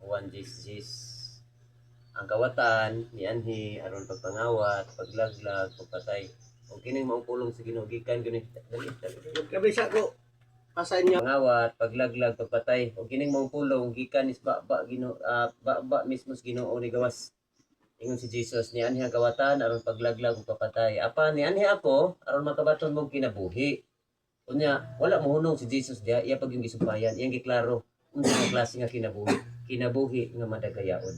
uwan jis ang kawatan ni anhi aron pagpangawat, paglaglag, pagpatay. O kining maupulong sa Ginoo gikan gani dali. Kabisa ko pasan niya. Pangawat, paglaglag, pagpatay. O kining maupulong gikan is ba Ginoo ba mismo sa Ginoo ni gawas. Ingon si Jesus ni anhi ang kawatan aron paglaglag ug papatay. Apa ni anhi ako aron makabaton mo kinabuhi. Unya wala mohunong si Jesus diha iya pag yung gisumpayan, iyang giklaro unsa nga klase nga kinabuhi nga madagayaon.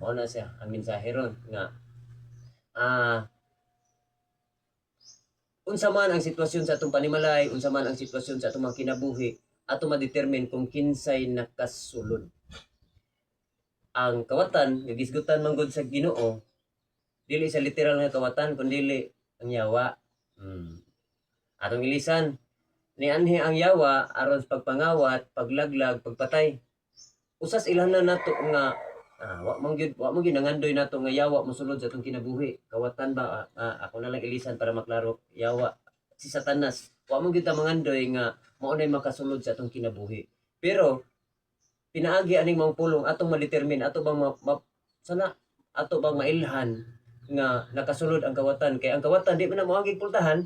Mao na siya ang mensahe ron nga unsa man ang sitwasyon sa atong panimalay, unsa man ang sitwasyon sa atong mga kinabuhi, ato ma-determine kung kinsay nakasulod. Ang kawatan nga gisgutan man gud sa Ginoo dili sa literal nga kawatan kundi ang yawa. Atong ilisan ni anhi ang yawa aron sa pagpangawat, paglaglag, pagpatay. Usas ilhan na nato nga wa man gyud nangandoy nato nga yawa mosulod sa atong kinabuhi. Kawatan ba ako na lang ilisan para maklaro. Yawa si Satanas. Wa man gyud ta mangandoy nga mao nay makasulod sa atong kinabuhi. Pero pinaagi aning mga pulong atong ma-determine ato bang ato bang mailhan nga nakasulod ang kawatan kay ang kawatan di man na moagig pultahan.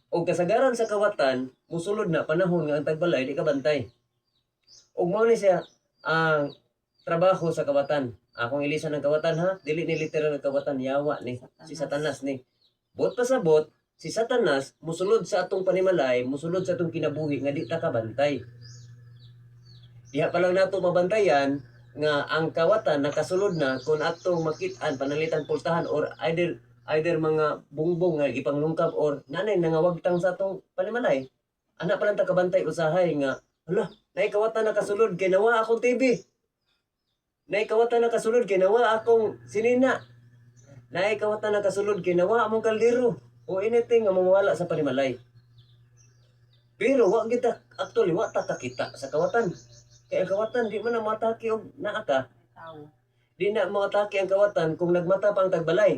Og kasagaran sa kawatan musulod na panahon nga ang tagbalay di ka bantay. Og mao ni siya ang trabaho sa kawatan. Akong ilisan ng kawatan ha, dili ni literal ng kawatan, yawa ni si Satanas ni. Bot pasabot si Satanas musulod sa atong panimalay, musulod sa atong kinabuhi nga di ta kabantay. Diha pa lang nato mabantayan nga ang kawatan nakasulod na kung atong makit-an panalitan pultahan or either mga bungbong nga ipanglungkab or nanay nangawagtang sa atong panimalay. Ana pa lang ta kabantay usahay nga hala, nay kawatan nakasulod kay nawa akong TV. Nay kawatan nakasulod kay nawa akong sinina. Nay kawatan nakasulod kay nawa among kaldero o anything nga mawala sa panimalay. Pero wa kita actually wa ta kakita sa kawatan. Kaya ang kawatan di man na matake og naa ka. Di na matake ang kawatan kung nagmata pa ang tagbalay.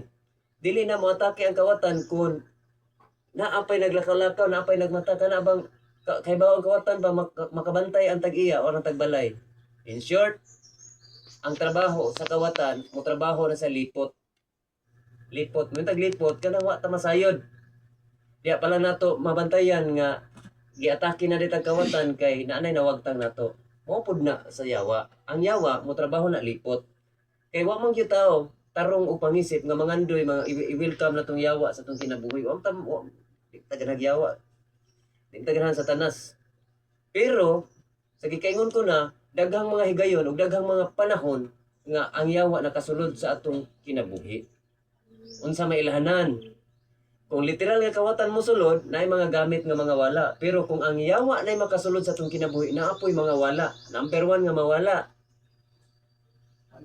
Dili na matake ang kawatan kung naapay naglakaw-lakaw, naapay nagmata ka na bang kay bawang kawatan ba makabantay ang tag-iya o ang tagbalay. In short, ang trabaho sa kawatan mo trabaho na sa lipot. Lipot, mo taglipot kanang wa ta masayod. Diya pala nato mabantayan nga giatake na ditag kawatan kay naanay nawagtang nato. Mao pud na sa yawa. Ang yawa mo trabaho na lipot. Kay wa man gyud tao tarong upangisip nga mangandoy mga i-welcome na tong yawa sa tong kinabuhi. Wa ta taganag yawa. Di tagahan sa Satanas. Pero sa gikaingon ko na daghang mga higayon ug daghang mga panahon nga ang yawa nakasulod sa atong kinabuhi. Unsa may ilhanan? Kung literal nga kawatan mo sulod, naay mga gamit nga mga wala. Pero kung ang yawa naay makasulod sa atong kinabuhi, naapoy mga wala. Number 1 nga mawala.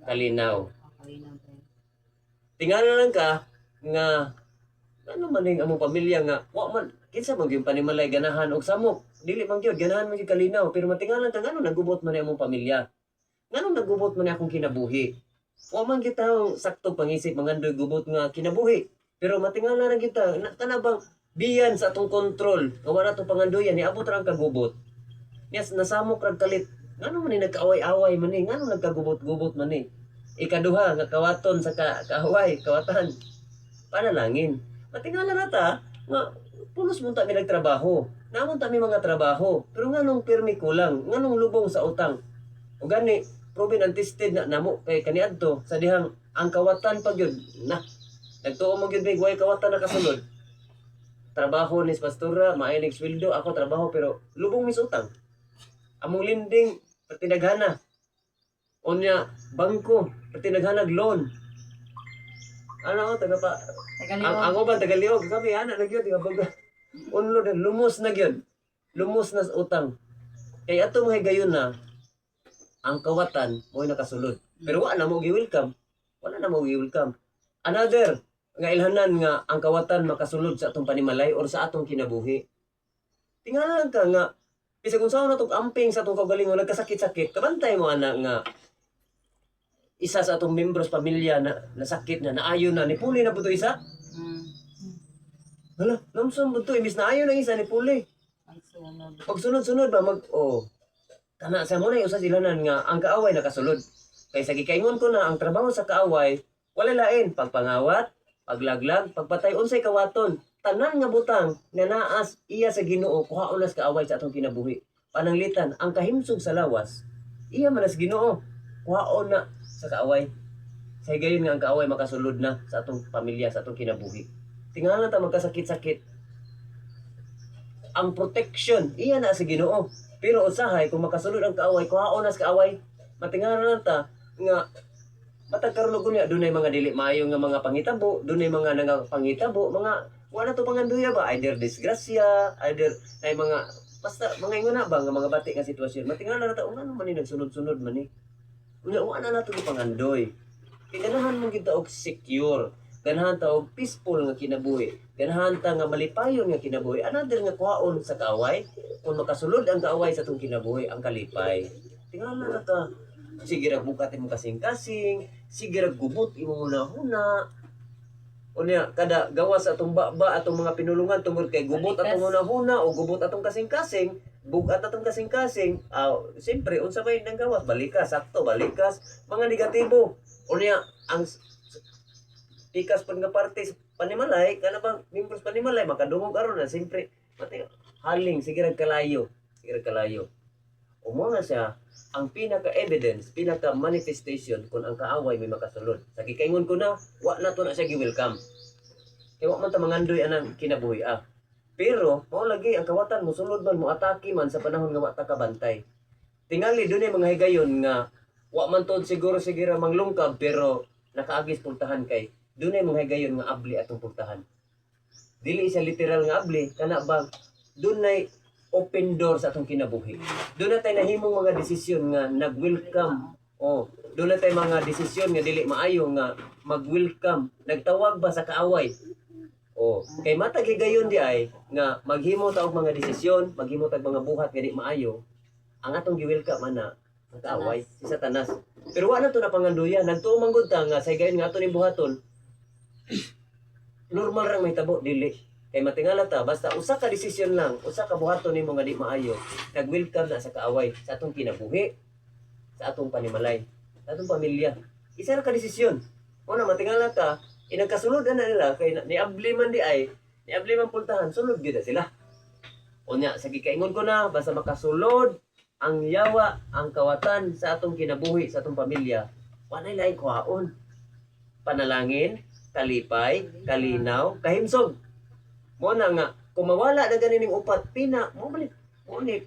Kalinaw. Tingala lang ka nga ano man ning among pamilya nga wa man kinsa man gyud panimalay ganahan og samok. Dili man gyud ganahan man gyud kalinaw, pero matingalan ta ngano nagubot man ni among pamilya. Ngano nagubot man ni akong kinabuhi. Wa man gyud taong sakto pangisip mangandoy gubot nga kinabuhi. Pero matingala ra gyud ta kana bang biyan sa atong kontrol nga wala to pangandoyan ni abot ra ang kagubot. Yes, nasamok ra kalit. Ngano man ni nagkaaway-away man ni, ngano nagkagubot-gubot man ni. Ikaduha nga kawaton sa kaaway, kawatan. Panalangin. Matingala na ta nga pulos mo ta mi nagtrabaho. Namon ta mi mga trabaho. Pero nganong pirmi kulang, nganong lubong sa utang. O gani, proven and tested na namo kay kaniadto sa dihang ang kawatan pag yun na nagtuo mo gyud way kawatan nakasulod. Trabaho ni pastora, maayo ning sweldo, ako trabaho pero lubong mi sa utang. Among lending pertinaghana. Unya bangko pertinaghanag loan. Ano taga pa ang uban tagaliog kami ana na gyud nga baga. Unlo na lumos na gyud. Lumos na sa utang. Kay ato mga higayon na ang kawatan mo'y nakasulod. Pero wala na mo gi-welcome. Wala na mo gi-welcome. Another nga ilhanan nga ang kawatan makasulod sa atong panimalay or sa atong kinabuhi. Tingala lang ka nga bisag unsa na tong amping sa atong kaugalingon nagkasakit-sakit, kabantay mo ana nga isa sa atong membros pamilya na nasakit na naayo na ni puli na puto isa. Hala, namson mo to imbis naayo na isa ni puli. Pag sunod-sunod ba kana sa mo na usa silanan nga ang kaaway nakasulod. Kay sa gikaingon ko na ang trabaho sa kaaway wala lain pagpangawat, paglaglag, pagpatay unsay kawaton. Tanan nga butang nga naas iya sa Ginoo kuhaon nas kaaway sa atong kinabuhi. Pananglitan ang kahimsog sa lawas iya man as Ginoo kuhaon na sa kaaway. Sa gayon nga ang kaaway makasulod na sa atong pamilya, sa atong kinabuhi. Tingala ta magkasakit-sakit. Ang protection iya na sa Ginoo. Pero usahay kung makasulod ang kaaway, kuhaon nas kaaway, matingaran ta nga matag karon ug niya dunay mga dili maayo nga mga pangitabo, dunay mga nangapangitabo, mga wala to panganduya ba either disgrasya, either ay mga basta mga ingon na ba nga mga bati nga sitwasyon. Matingaran na ta ano man ni nagsunod-sunod man ni. Unya wa na nato pangandoy. Kay ganahan mo kita og secure, ganahan ta og peaceful nga kinabuhi, ganahan ta nga malipayon nga kinabuhi. Another nga kuhaon sa kaaway, kung makasulod ang kaaway sa atong kinabuhi, ang kalipay. Tingala na ta. Sige ra bukat imong kasing-kasing, sige ra gubot imong hunahuna. Unya kada gawas atong baba atong mga pinulungan tungod kay gubot atong hunahuna o gubot atong kasing-kasing, bugat atong kasing-kasing, siyempre unsa may nang gawas balikas, sakto balikas, mga negatibo. Unya ang pikas pag nga parte sa panimalay, kana bang members panimalay makadungog aron na siyempre pati haling sige ra kalayo, sige ra kalayo. Umo na siya ang pinaka-evidence, pinaka-manifestation kung ang kaaway may makasulod. Sa gikaingon ko na, wa na to na siya gi-welcome. Kaya wa man ta mangandoy anang kinabuhi Pero, mao lagi ang kawatan mo sulod man mo atake man sa panahon nga wa ta kabantay. Tingali dunay mga higayon nga wa man tod siguro manglungkab pero nakaagis pultahan kay dunay mga higayon nga abli atong pultahan. Dili siya literal nga abli kana ba dunay open door sa atong kinabuhi. Doon na tayo nahimong mga desisyon nga nag-welcome. Doon na tayo mga desisyon nga dili maayo nga mag-welcome. Nagtawag ba sa kaaway? Kay matag higayon di ay nga maghimo ta og mga desisyon, maghimo ta og mga buhat nga di maayo. Ang atong gi-welcome ana ang kaaway si Satanas. Pero wa na to na panganduyan. Nagtuo man gud ta nga sa higayon nga aton ni buhaton. Normal ra may tabo dili. Kay matingala ta basta usa ka desisyon lang, usa ka buhaton nimo nga di maayo, nag-welcome na sa kaaway sa atong kinabuhi, sa atong panimalay, sa atong pamilya. Isa ra ka desisyon. Una matingala ta, inagkasulod na nila kay niabli man di ay, niabli man pultahan, sulod gyud sila. Unya sa gikaingon ko na basta makasulod ang yawa, ang kawatan sa atong kinabuhi, sa atong pamilya, wa na lain kuhaon. Panalangin, kalipay, kalinaw, kahimsog. Mo na nga kung mawala na ganin ning upat mo ni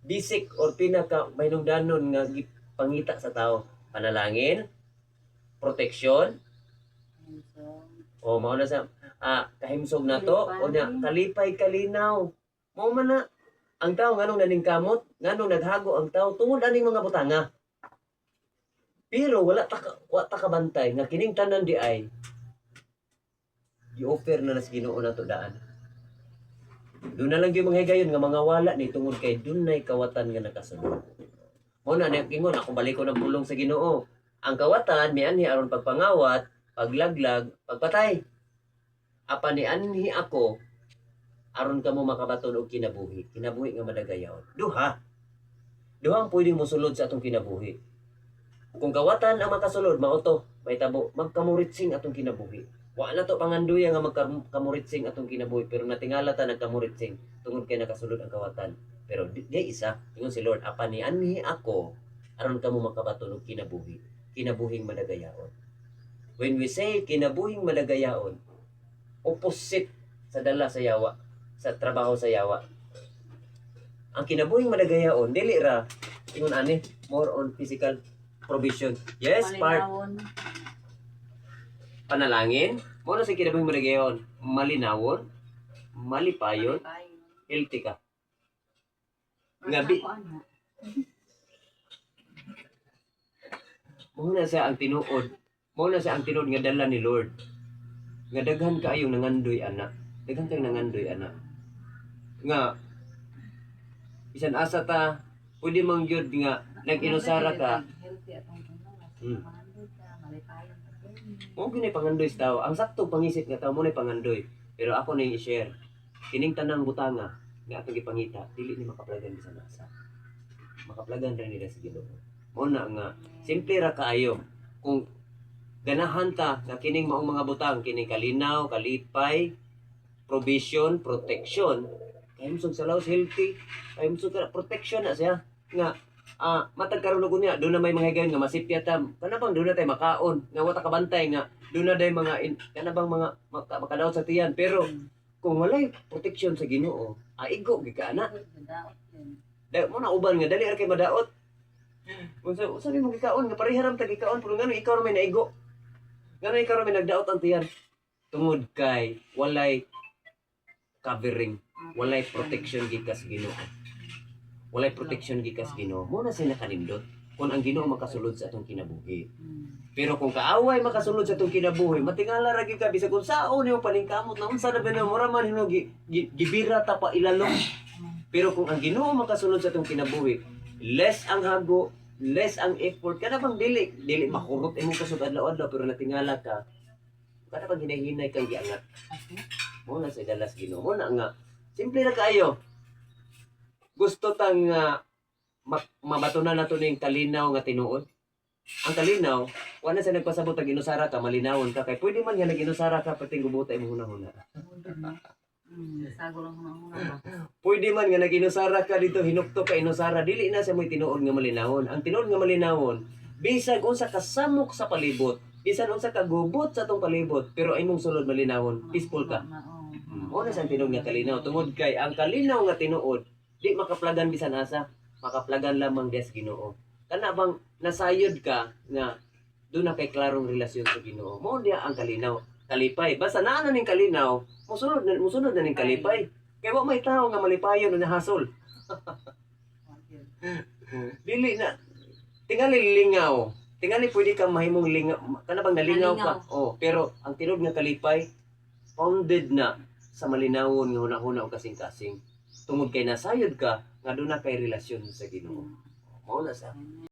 basic or pinaka mahinungdanon nga pangita sa tao, panalangin, protection, mao na sa kahimsog na to o nya kalipay kalinaw. Mao man na ang tao nganong naning kamot, nganong naghago ang tao tungod aning mga butanga. Pero wala ta kabantay nga kining tanan di ay i-offer na nas Ginoo nato daan. Doon na lang yung mga higayon nga mga wala ni tungod kay dunay kawatan nga nakasunod. Mo na ingon ako balik ko ng bulong sa Ginoo. Ang kawatan mi anhi aron pagpangawat, paglaglag, pagpatay. Apa ni anhi ako aron kamo makabaton og kinabuhi nga madagayaw. Duha ang pwedeng mosulod sa atong kinabuhi. Kung kawatan ang makasulod mao to, may tabo magkamuritsing atong kinabuhi. Wa na to panganduya nga magkamuritsing atong kinabuhi pero natingala ta nagkamuritsing tungod kay nakasulod ang kawatan. Pero di isa, ingon si Lord, apa ni anhi ako aron kamo makabaton og kinabuhing madagayaon. When we say kinabuhing madagayaon, opposite sa dala sa yawa, sa trabaho sa yawa. Ang kinabuhing madagayaon dili ra ingon ani more on physical provision. Yes, part panalangin, mo na sa kinabuhing madagayaon, malinawon, malipayon, healthy ka. Ngabi. Mo na sa ang tinuod nga dala ni Lord. Nga daghan kaayong nangandoy ana. Daghan kayong nangandoy ana. Nga bisan asa ta pwede mang gyud nga nag-inusara ka. Mo ginay pangandoy sa tao. Ang sakto pangisip nga tao mo nay pangandoy. Pero ako na i-share. Kining tanang butanga nga atong gipangita, dili ni makaplagan bisan asa. makaplagan rin nila sa Ginoo. Mo na nga simple ra kaayo kung ganahan ta nga kining maong mga butang, kining kalinaw, kalipay, provision, protection, kay mo sa laos healthy, kay mo sa protection na siya nga matag karon ug niya do na may mga higayon nga masipya ta kana bang do na tay makaon nga wata ka bantay nga do na day mga kana bang mga makadaot sa tiyan pero kung walay protection sa Ginoo igo gid ka ana dahil mo na uban nga dali ra kay madaot unsa ni mo gikaon nga pareharam ta gikaon pero ngano ikaw ra may naigo ngano ikaw ra may nagdaot ang tiyan tungod kay walay covering walay protection gikas Ginoo walay protection gikas Ginoo mo na sila kanindot kung ang Ginoo makasulod sa atong kinabuhi pero kung kaaway makasulod sa atong kinabuhi matingala ra gyud ka bisag kung saon yung paningkamot na unsa na ba mura man hino gibira ta pa ilalong pero kung ang Ginoo makasulod sa atong kinabuhi less ang hago less ang effort kada bang dili makurot imong kasud adlaw-adlaw pero natingala ka kada bang hinahinay kang giangat mo na sa dalas Ginoo mo na nga simple ra kaayo gusto tang mabatunan nato ning kalinaw nga tinuod ang kalinaw wala sa nagpasabot ang ginusara ka malinawon ka kay pwede man nga naginusara ka pating gubotay mo hunahuna Sago lang hunahuna ba? pwede man nga naginusara ka dito hinukto ka inusara dili na sa mo'y tinuod nga malinawon ang tinuod nga malinawon bisag unsa ka samok sa palibot bisan unsa ka gubot sa atong palibot pero imong sulod malinawon peaceful ka mo na sa tinuod nga kalinaw tungod kay ang kalinaw nga tinuod di makaplagan bisan asa makaplagan lamang des Ginoo kana bang nasayod ka nga do na kay klarong relasyon sa Ginoo mo diya ang kalinaw kalipay basta naa na ning kalinaw musunod na ning kalipay kay wa may tawo nga malipayon o nahasol dili na tingali lingaw tingali pwede ka mahimong lingaw kana bang nalingaw ka pero ang tinuod nga kalipay founded na sa malinawon nga hunahuna o kasing-kasing tungod kay nasayod ka nga doon na kay relasyon sa Ginoo. Mao na sa